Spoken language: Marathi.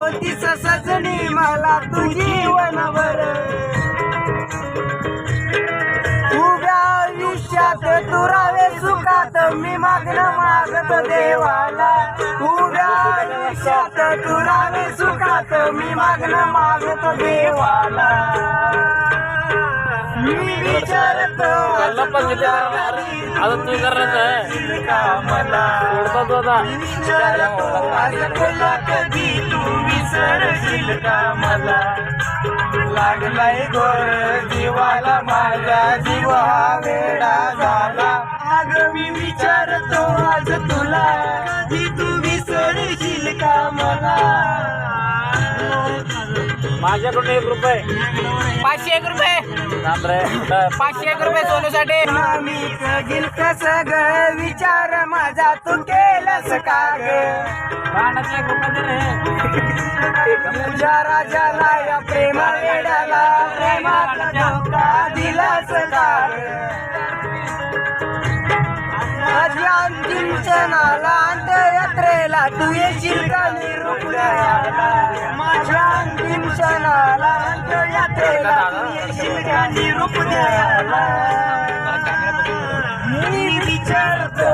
होतीस सजनी मला तू जीवनभर, उभ्या आयुष्यात तू राहावे सुखात, मी मागणं मागत देवाला. उभ्या आयुष्यात तू राहावे सुखात, मी मागणं मागत देवाला. मी विचारतो आता तू करायचं का मला, होता विचारतो आज तुला कधी तू विसरशील का मला. लागलाय गोर जीवाला माझ्या, जीव हा वेडा झाला. अग मी विचारतो आज तुला कधी तू विसरशील का मला. माझ्याकडून 1 रुपये 501 रुपये थांब रे. 501 रुपये सोनूसाठी. मी कगील कस ग विचार माझा तू केलंस का ग. रानाचे 1 रुपये दे रे. तुझ्या राजाला या प्रेमा वेड्याला प्रेमाचा धोका दिलास का ग. माझ्या अंतिम क्षणाला अंत्ययात्रेला तू येशील का निरोप द्यायला. माझ्या अंतिम क्षणाला अंत्ययात्रेला तू येशील का निरोप द्यायला. मी विचारतो